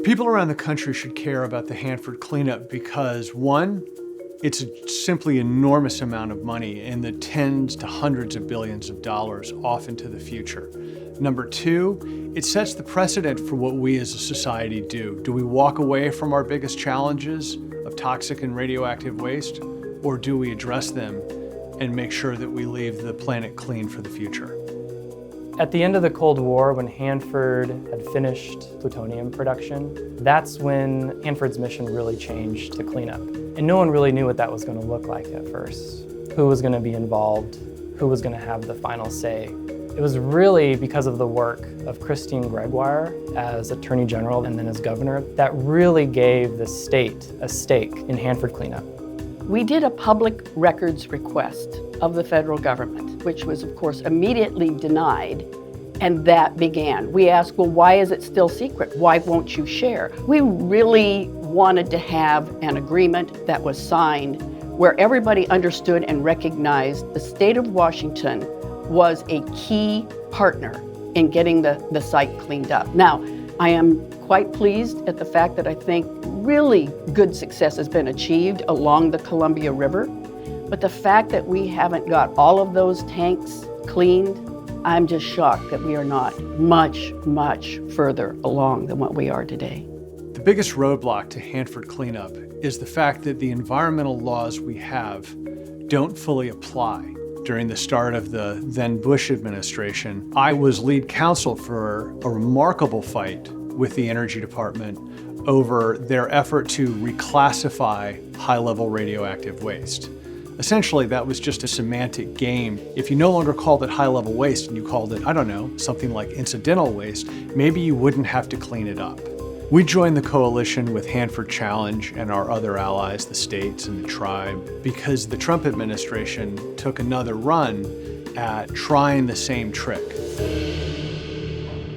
People around the country should care about the Hanford cleanup because, one, it's a simply enormous amount of money in the tens to hundreds of billions of dollars off into the future. Number two, it sets the precedent for what we as a society do. Do we walk away from our biggest challenges of toxic and radioactive waste, or do we address them and make sure that we leave the planet clean for the future? At the end of the Cold War, when Hanford had finished plutonium production, that's when Hanford's mission really changed to cleanup. And no one really knew what that was going to look like at first. Who was going to be involved? Who was going to have the final say? It was really because of the work of Christine Gregoire as Attorney General and then as governor that really gave the state a stake in Hanford cleanup. We did a public records request of the federal government, which was, of course, immediately denied, and that began. We asked, well, why is it still secret? Why won't you share? We really wanted to have an agreement that was signed where everybody understood and recognized the state of Washington was a key partner in getting the site cleaned up. Now, I am quite pleased at the fact that I think really good success has been achieved along the Columbia River. But the fact that we haven't got all of those tanks cleaned, I'm just shocked that we are not much, much further along than what we are today. The biggest roadblock to Hanford cleanup is the fact that the environmental laws we have don't fully apply. During the start of the then Bush administration, I was lead counsel for a remarkable fight with the Energy Department over their effort to reclassify high-level radioactive waste. Essentially, that was just a semantic game. If you no longer called it high-level waste and you called it, I don't know, something like incidental waste, maybe you wouldn't have to clean it up. We joined the coalition with Hanford Challenge and our other allies, the states and the tribe, because the Trump administration took another run at trying the same trick.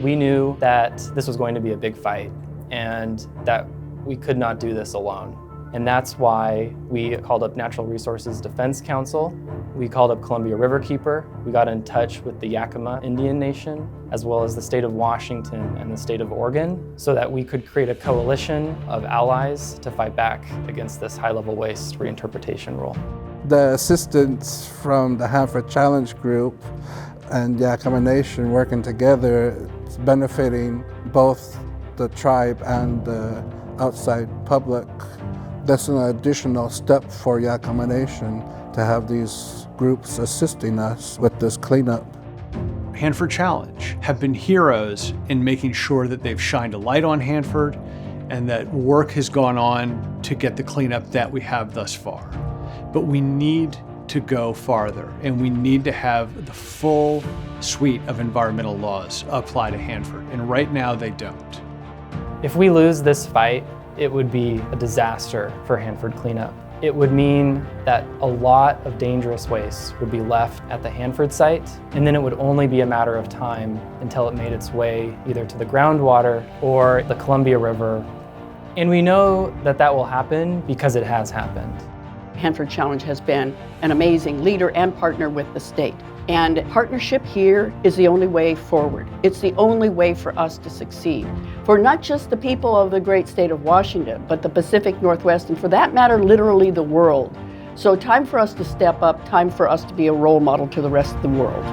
We knew that this was going to be a big fight and that we could not do this alone. And that's why we called up Natural Resources Defense Council. We called up Columbia Riverkeeper. We got in touch with the Yakima Indian Nation, as well as the state of Washington and the state of Oregon, so that we could create a coalition of allies to fight back against this high-level waste reinterpretation rule. The assistance from the Hanford Challenge Group and Yakima Nation working together is benefiting both the tribe and the outside public. That's an additional step for Yakima Nation to have these groups assisting us with this cleanup. Hanford Challenge have been heroes in making sure that they've shined a light on Hanford and that work has gone on to get the cleanup that we have thus far. But we need to go farther, and we need to have the full suite of environmental laws apply to Hanford, and right now they don't. If we lose this fight, it would be a disaster for Hanford cleanup. It would mean that a lot of dangerous waste would be left at the Hanford site, and then it would only be a matter of time until it made its way either to the groundwater or the Columbia River. And we know that that will happen because it has happened. Hanford Challenge has been an amazing leader and partner with the state. And partnership here is the only way forward. It's the only way for us to succeed. For not just the people of the great state of Washington, but the Pacific Northwest, and for that matter, literally the world. So time for us to step up, time for us to be a role model to the rest of the world.